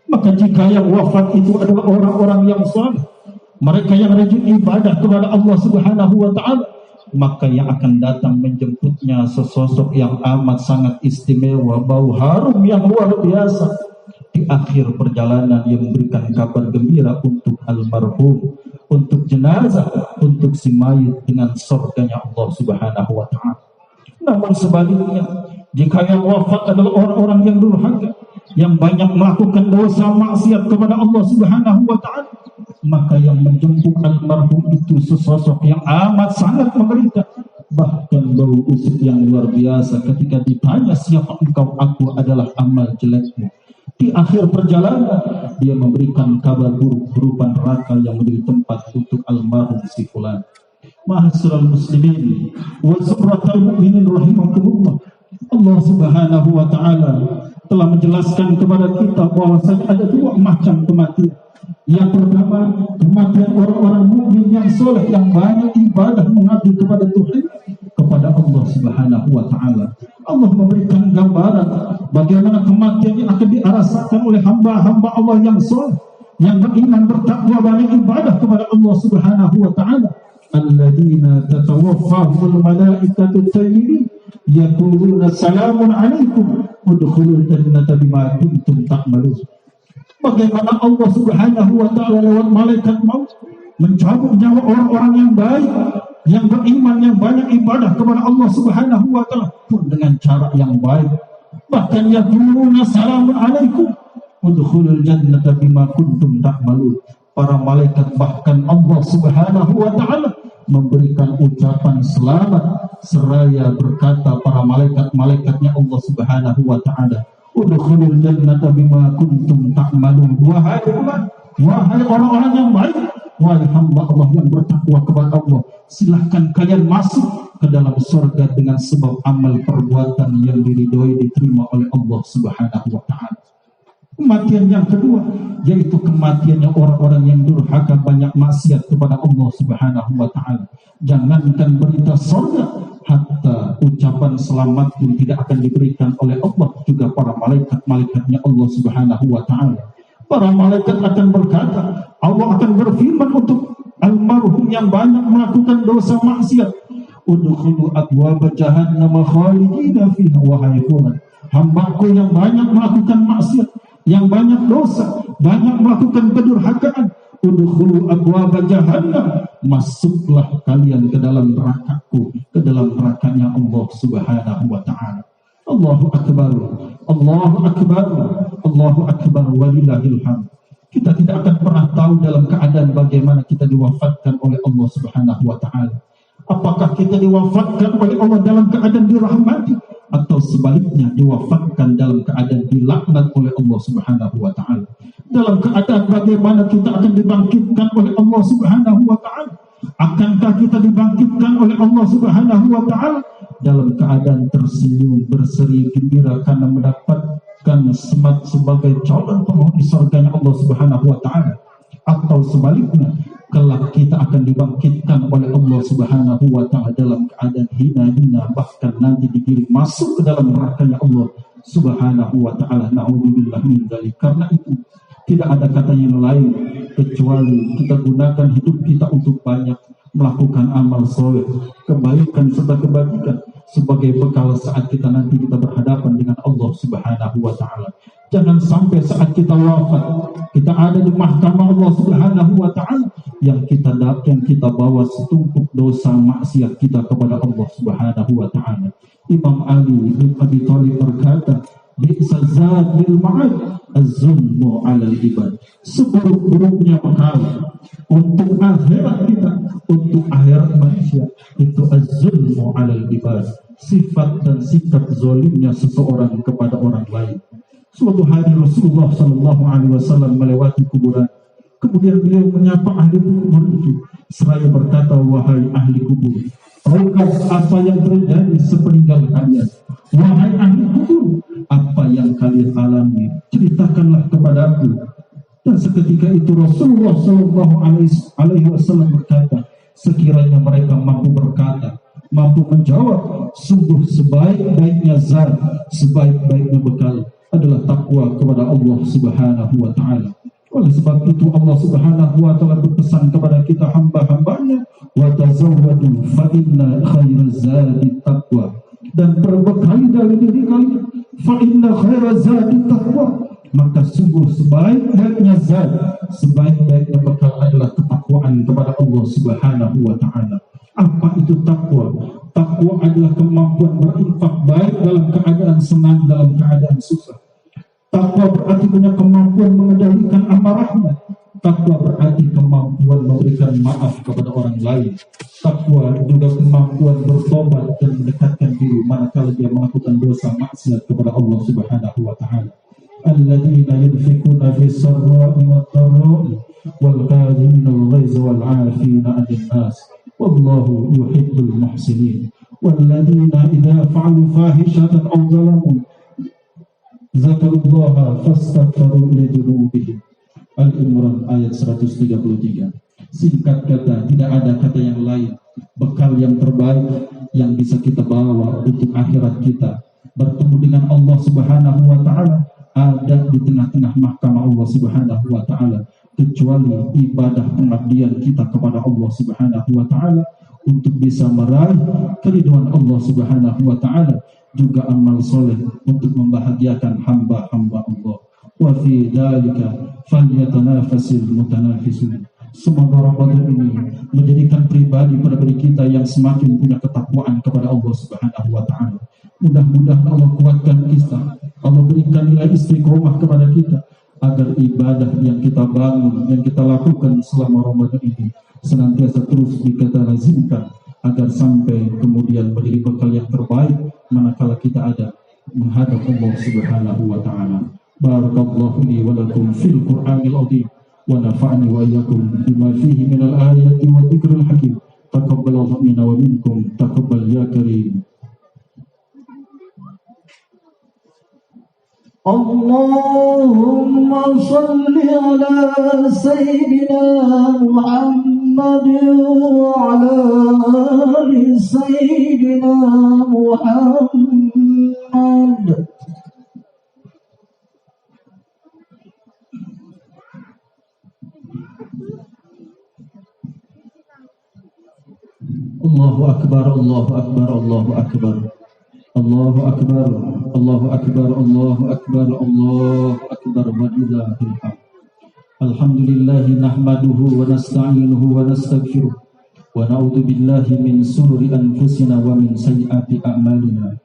Maka jika yang wafat itu adalah orang-orang yang saleh, mereka yang rajin ibadah kepada Allah Subhanahu wa taala, maka yang akan datang menjemputnya sesosok yang amat sangat istimewa, bau harum yang luar biasa. Di akhir perjalanan dia memberikan kabar gembira untuk almarhum, untuk jenazah, untuk si mayit dengan surganya Allah Subhanahu wa taala. Namun sebaliknya, jika yang wafat adalah orang-orang yang durhaka, yang banyak melakukan dosa maksiat kepada Allah Subhanahu wa taala, maka yang menjemput almarhum itu sesosok yang amat sangat mengerikan, bahkan bau usik yang luar biasa. Ketika ditanya siapa engkau, aku adalah amal jelekmu. Di akhir perjalanan dia memberikan kabar buruk berupa neraka yang menjadi tempat untuk almarhum si fulan. Ma'asyiral muslimin wa zumratal mu'minin rahimakumullah, Allah Subhanahu wa taala telah menjelaskan kepada kita bahwasanya ada dua macam kematian. Yang pertama, kematian orang-orang mukmin yang soleh, yang banyak ibadah mengabdi kepada Tuhan, kepada Allah Subhanahu wa taala. Allah memberikan gambaran bagaimana kematian yang akan dirasakan oleh hamba-hamba Allah yang soleh, yang beriman, bertakwa, banyak ibadah kepada Allah Subhanahu wa taala. Alladzina tatawaffahumul malaikatu tayyibin yaquluna salamun alaikum udkhulul jannata bima kuntum ta'malun. Bagaimana Allah Subhanahu wa taala lewat malaikat maut mencabut nyawa orang-orang yang baik, yang beriman, yang banyak ibadah kepada Allah Subhanahu wa taala pun dengan cara yang baik. Bahkan yaquluna salamun alaikum udkhulul jannata bima kuntum ta'malun. Para malaikat, bahkan Allah Subhanahu wa taala memberikan ucapan selamat seraya berkata para malaikat-malaikatnya Allah Subhanahu wa taala, udkhulul jannata bima kuntum ta'malun. Wahai orang-orang yang baik, wahai hamba Allah yang bertakwa kepada Allah, silahkan kalian masuk ke dalam surga dengan sebab amal perbuatan yang diridhoi, diterima oleh Allah Subhanahu wa taala. Kematian yang kedua, yaitu kematiannya orang-orang yang durhaka, banyak maksiat kepada Allah Subhanahu wa taala. Jangankan berita surga, hatta ucapan selamat pun tidak akan diberikan oleh Allah, juga para malaikat-malaikatnya Allah Subhanahu wa taala. Para malaikat akan berkata, Allah akan berfirman untuk almarhum yang banyak melakukan dosa maksiat, udkhulu abwaaba jahannam khalidina fiha. Wahai Tuhan, hambaku yang banyak melakukan maksiat, yang banyak dosa, banyak melakukan kedurhakaan, udkhulu abwaaba jahannam, masuklah kalian ke dalam nerakaku, ke dalam nerakanya Allah Subhanahu wa taala. Allahu akbar, Allahu akbar, Allahu akbar, walillahil hamd. Kita tidak akan pernah tahu dalam keadaan bagaimana kita diwafatkan oleh Allah Subhanahu wa taala. Apakah kita diwafatkan oleh Allah dalam keadaan dirahmati, atau sebaliknya diwafatkan dalam keadaan dilaknat oleh Allah Subhanahu wa taala. Dalam keadaan bagaimana kita akan dibangkitkan oleh Allah Subhanahu wa taala? Akankah kita dibangkitkan oleh Allah Subhanahu wa taala dalam keadaan tersenyum, berseri gembira karena mendapatkan semat sebagai calon penghuni surganya Allah Subhanahu wa taala? Atau sebaliknya, kelak kita akan dibangkitkan oleh Allah Subhanahu wa taala dalam keadaan hina-hina, bahkan nanti digiring masuk ke dalam nerakanya Allah Subhanahu wa taala. Na'udzubillah min dzalik. Karena itu tidak ada kata yang lain kecuali kita gunakan hidup kita untuk banyak melakukan amal soleh, kebaikan serta kebajikan sebagai bekal saat kita nanti kita berhadapan dengan Allah Subhanahu wa taala. Jangan sampai saat kita wafat, kita ada di mahkamah Allah Subhanahu wa taala, yang kita bawa setumpuk dosa maksiat kita kepada Allah Subhanahu wa taala. Imam Ali bin Abi Thalib berkata, bi'sa zadil ma'ad az-zulmu 'alal ibad. Seburuk-buruknya bekal untuk akhirat kita, untuk akhirat manusia, itu az-zulmu 'alal ibad, sifat dan sikap zalimnya seseorang kepada orang lain. Suatu hari Rasulullah Shallallahu Alaihi Wasallam melewati kuburan. Kemudian beliau menyapa ahli kubur itu, seraya berkata, wahai ahli kubur, tahukah apa yang terjadi sepeninggal kalian? Wahai ahli kubur, apa yang kalian alami? Ceritakanlah kepadaku. Dan seketika itu Rasulullah Shallallahu Alaihi Wasallam berkata, sekiranya mereka mampu berkata, mampu menjawab, sungguh sebaik-baiknya zat, sebaik-baiknya bekal, adalah takwa kepada Allah Subhanahu wa taala. Oleh sebab itu Allah Subhanahu wa taala berpesan kepada kita hamba-hambanya, wa tazawwadu fa inna khairaz zadi taqwa, dan berbekali dari diri kalian, fa inna khairaz zadi taqwa, maka sungguh sebaik-baiknya zat, sebaik-baiknya bekal adalah ketakwaan kepada Allah Subhanahu wa taala. Apa itu takwa? Takwa adalah kemampuan berinfak baik dalam keadaan senang, dalam keadaan susah. Takwa berarti punya kemampuan mengendalikan amarahnya. Takwa berarti kemampuan memberikan maaf kepada orang lain. Takwa juga kemampuan bertobat dan mendekatkan diri manakala dia melakukan dosa maksiat kepada Allah Subhanahu wa taala. Alladzina yunfikuna fis sarra'i wad dharra'i wal kadhimina al-ghaiza wal 'afina 'anil nas wallahu yuhibbul muhsinin. Walladzina idza fa'alu fahishatan aw zalamu zakarullaha fastaghfiru li dzunubihim. Al-Imran ayat 133. Singkat kata, tidak ada kata yang lain, bekal yang terbaik yang bisa kita bawa untuk akhirat kita, bertemu dengan Allah Subhanahu wa taala, ada di tengah-tengah mahkamah Allah Subhanahu wa taala, kecuali ibadah pengabdian kita kepada Allah Subhanahu wa taala untuk bisa meraih keridhaan Allah Subhanahu wa taala, juga amal soleh untuk membahagiakan hamba-hamba Allah. Wa fi dzalika falyatanafasil mutanafisun. Semoga Ramadan ini menjadikan pribadi pada diri kita yang semakin punya ketakwaan kepada Allah Subhanahu wa taala. Mudah-mudahan Allah kuatkan kita, Allah berikan nilai istiqomah kepada kita, agar ibadah yang kita bangun, yang kita lakukan selama Ramadan ini senantiasa terus kita lazimkan, agar sampai kemudian menjadi bekal yang terbaik manakala kita ada menghadap Allah Subhanahu wa taala. Barakallahu li wa lakum fil Qur'anil azim wa nafa'ani wa iyyakum bima fihi minal ayati wa dzikril hakim. Taqabbalallahu minna wa minkum, taqabbal ya karim. اللهم صل على سيدنا محمد وعلى آل سيدنا محمد. Allahu akbar, Allahu akbar, Allahu akbar. Allahu akbar, Allahu akbar, Allahu akbar, Allahu akbar, walillahil hamd. Alhamdulillah nahmaduhu wa nasta'inuhu wa nastaghfiruh wa na'udzu billahi min shururi anfusina wa min sayyiati a'malina.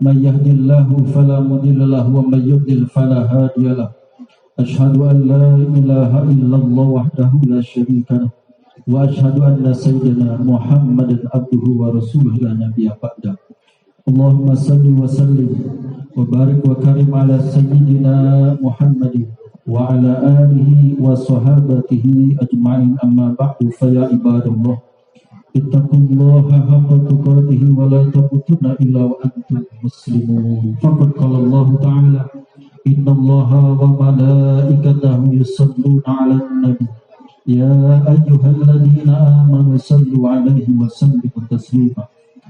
May yahdihillahu fala mudilla lahu wa may yudlil fala hadiya lahu. Asyhadu an la ilaha illallah wahdahu la syarika lahu wa asyhadu anna sayyidina Muhammadan abduhu wa rasuluhu la nabiyya ba'da. Allahumma salli wa sallim wa barik wa karim ala sayyidina Muhammadin wa ala alihi wa sahabatihi ajma'in, amma ba'du. Fa ya ibadallah, ittaqullaha haqqa tuqatih wa la tamutunna illa wa antum muslimun. Faqad qala Allah ta'ala, innallaha wa malaikatahu yusalluna 'alan nabi ya ayyuhalladzina amanu sallu 'alaihi wa sallimu taslima.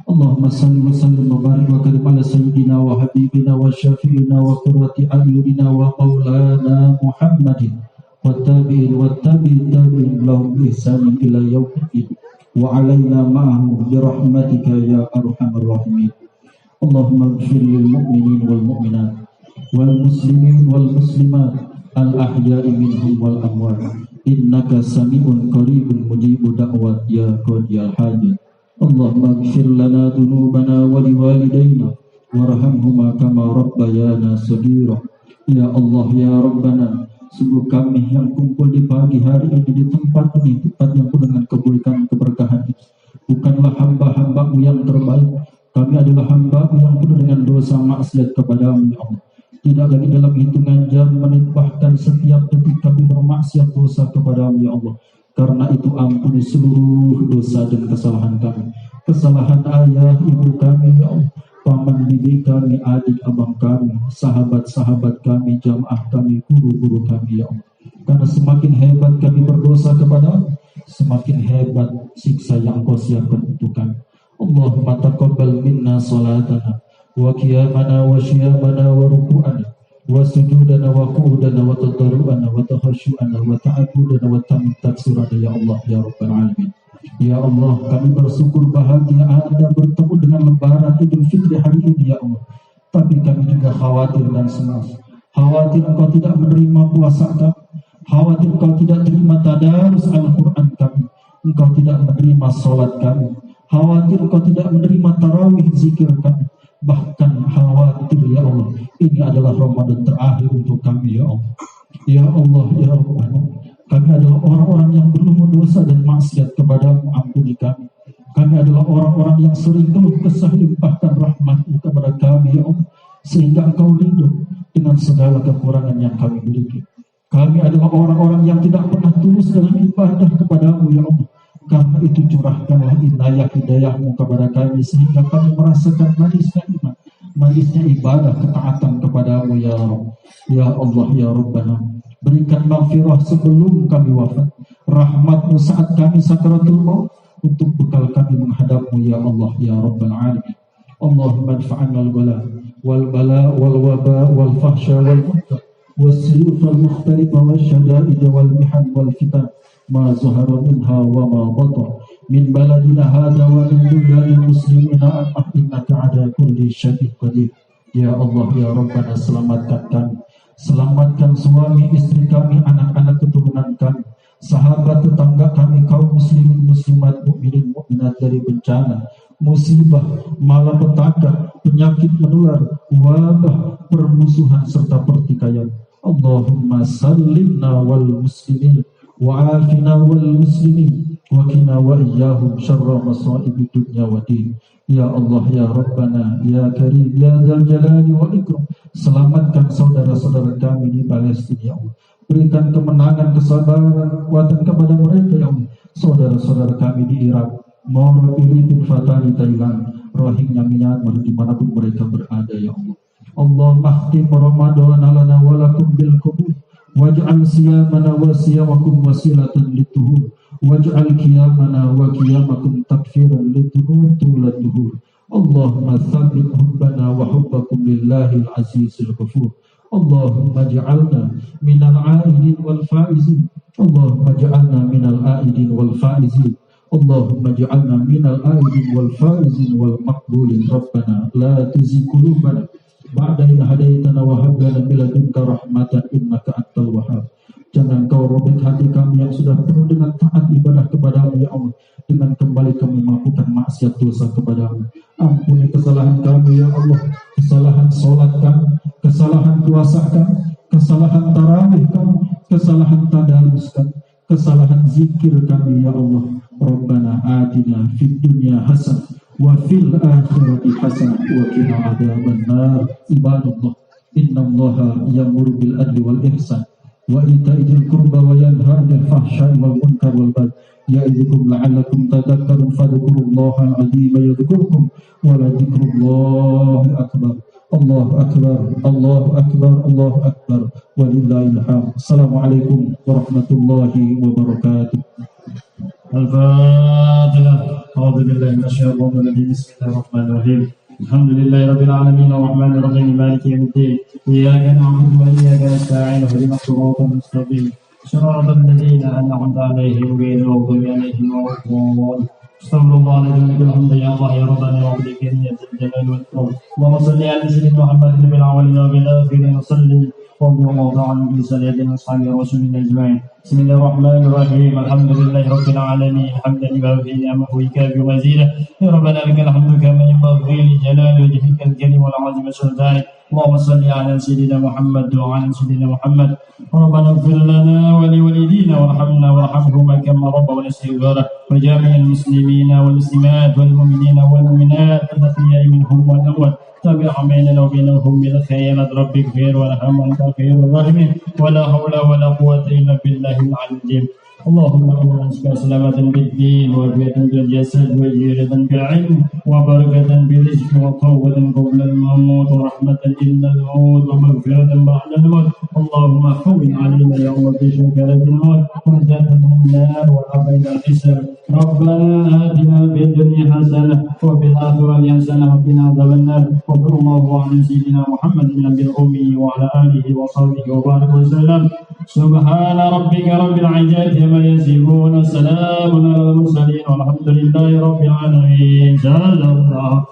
Allahumma salli wa sallim wa barik wa karim ala sayyidina wa habibina wa syafi'ina wa qurrati a'yunina wa maulana Muhammadin wa tabi'in wa tabi'in lahum bi ihsanin ila yaumiddin wa alaina ma'ahum bi rahmatika ya arhamar rahimin. Allahumma ighfir lil mu'minin wal mu'minat wal muslimin wal muslimat al ahya'i minhum wal amwat innaka sami'un qaribun mujibud da'wat ya qadiyal hajat. Allahumma ighfir lana dhunubana wa liwalidayna warhamhuma kama rabbayana shaghira. Ya Allah ya Rabbana, sungguh kami yang kumpul di pagi hari ini di tempat ini, tempat yang penuh dengan kebaikan keberkahan ini, bukanlah hamba-hamba-Mu yang terbaik. Kami adalah hamba-Mu yang penuh dengan dosa maksiat kepada-Mu ya Allah. Tidak lagi dalam hitungan jam, menit, bahkan setiap detik kami bermaksiat dosa kepada-Mu ya Allah. Karena itu ampuni seluruh dosa dan kesalahan kami, kesalahan ayah ibu kami ya Allah, paman bibi kami, adik abang kami, sahabat-sahabat kami, jamaah kami, guru-guru kami ya Allah. Karena semakin hebat kami berdosa kepada-Mu, semakin hebat siksa yang Kau siapkan untuk kami. Allahumma taqabbal minna salatana wa qiyamana wa syiyamana wa ruku'ana وسجودنا وقعودنا وتضرعنا وتخشعنا وتعبدنا وتمتثلنا ya Allah ya Rabbal Alamin. Ya Allah, kami bersyukur bahagia Anda bertemu dengan lebaran Idul Fitri hari ini ya Allah. Tapi kami juga khawatir dan cemas. Khawatir Engkau tidak menerima puasa kami, khawatir Engkau tidak terima tadarus Al-Quran kami, Engkau tidak menerima sholat kami, khawatir Engkau tidak menerima tarawih zikir kami. Bahkan khawatir ya Allah, ini adalah Ramadan terakhir untuk kami ya Allah. Ya Allah ya Rabbana, kami adalah orang-orang yang berlumur dosa dan maksiat kepadamu, ampuni kami. Kami adalah orang-orang yang sering keluh kesah, limpahkan rahmat-Mu kepada kami ya Allah, sehingga Engkau ridho dengan segala kekurangan yang kami miliki. Kami adalah orang-orang yang tidak pernah tulus dalam ibadah kepadamu ya Allah. Karena itu curahkanlah inayah hidayah-Mu kepada kami sehingga kami merasakan manisnya iman, manisnya ibadah ketaatan kepadamu ya Rabb. Ya Allah ya Rabbana, berikan maghfirah sebelum kami wafat, rahmat-Mu saat kami sakaratul maut, untuk bekal kami menghadap-Mu ya Allah ya Rabbal Alamin. Allahumma adfa'na al-bala wal bala wal waba wal fahsya wal munkar was-suyuf wal mukhtalifa wasyada'id wal mihan wal fitan ma zuhara minha wa ma batan min baladina hadha wa min buladil muslimina innaka ala kulli syai'in qadir. Ya Allah ya Rabbana, selamatkan kami, selamatkan suami istri kami, anak-anak keturunan kami, sahabat tetangga kami, kaum muslimin muslimat, mukminin mukminat dari bencana, musibah, malapetaka, penyakit menular, wabah, permusuhan serta pertikaian. Allahumma sallimna wal muslimin wa'afina wal muslimin wa qina wa iyyahum syarra masa'ibid dunya wa din. Ya Allah ya Rabbana ya Karim ya Dzal Jalali wal Ikram, selamatkan saudara-saudara kami di Palestina ya Allah. Berikan kemenangan, kesabaran, kekuatan kepada mereka ya Allah. Saudara-saudara kami di Irak, Moro, Filipina, Fatani, Thailand, Rohingya, Myanmar, dimanapun mereka berada ya Allah. Allah mahtim Ramadan lana wa lakum bil qabul waj'al siyamana wa siyamakum wasilatan lituhur waj'al qiyamana wa qiyamakum takfiran lituhur tulatuhur. Allahumma tsabbit hubbana wa hubbakum lillahil azizil ghafur. Allahumma ja'alna minal a'idin wal faizin. Allahumma ja'alna minal a'idin wal faizin. Allahumma ja'alna minal a'idin wal faizin wal maqbulin. Rabbana la tuzigh qulubana ba'da idh hadaitana wa hab lana min ladunka rahmatan innaka antal wahhab. Jangan Kau robek hati kami yang sudah penuh dengan taat ibadah kepadamu ya Allah, dengan kembali kami melakukan maksiat dosa kepadamu. Ampuni kesalahan kami ya Allah, kesalahan sholat kami, kesalahan puasa kami, kesalahan tarawih kami, kesalahan tadarus kami, kesalahan zikir kami ya Allah. Rabbana atina fid dunya hasanah wa fil akhirati hasanah wa qina adzabannar. Ibadallah, innallaha ya'muru bil adli wal ihsan wa ita'i dzil qurba wa yanha 'anil fahsya'i wal munkar wal baghi ya'idukum la'allakum tadhakkarun fadhkurullaha al-'azima yadhkurkum wa la dzikrullahi akbar. Allahu akbar, Allahu akbar, Allahu akbar, walillahil hamd. Assalamualaikum warahmatullahi wabarakatuh. Al-Fatihah. A'udzu billahi minasyaitonir rajim. Bismillahirrahmanirrahim. Alhamdulillahi rabbil alamin arrahmanir rahim maliki yaumiddin. Iyyaka na'budu wa iyyaka nasta'in. Ihdinas siratal mustaqim. Shiratal ladzina an'amta 'alaihim ghairil maghdubi 'alaihim waladdallin. Astaghfirullahaladzim alhamdulillah ya Allah ya Rabbana wa bihamdihi ya dzal jalali wal ikram. Allahumma shalli ala sayyidina Muhammadin bil awwalin wa bil akhirin wa sallim wa radiyallahu anhu bi sayyidina ashabi rasulillah ajma'in. Bismillahirrahmanirrahim. Alhamdulillahi rabbil alamin. Hamdan yuwaffi ni'amahu wa yukafi mazidah. Ya Rabbana lakal hamdu kama yanbaghi li jalali wajhikal karim wal 'azimi sultanik. Allahumma shalli ala sayyidina Muhammad wa ala sayyidina Muhammad. Rabbana ighfir lana wa li walidina warhamna warhamhuma kama rabbawna saghira. Wa jami'il muslimina wal muslimat wal mu'minina wal mu'minat al-ahya'i minhum wal amwat. تابع بيننا وبينهم بالخير ربك خير ورحم وانت خير الراحمين ولا حول ولا قوة إلا بالله العلي العظيم. اللهم إنا نسألك سلامة بالدين وعافية بالجسد وزيادة بالعلم وبركة بالرزق وقوة قبل الموت ورحمة إن الموت ومغفرة بعد الموت. اللهم هون علينا يوم الشكر الموت ونجاة من النار والعافية الحساب ربنا آتنا في الدنيا حسنة وفي الآخرة حسنة وقنا عذاب النار وصلى الله على سيدنا محمد النبي الأمي وعلى آله وصحبه وبارك وسلم سبحان ربك رب العزة عما يصفون وسلام على المرسلين والحمد لله رب العالمين. صلى الله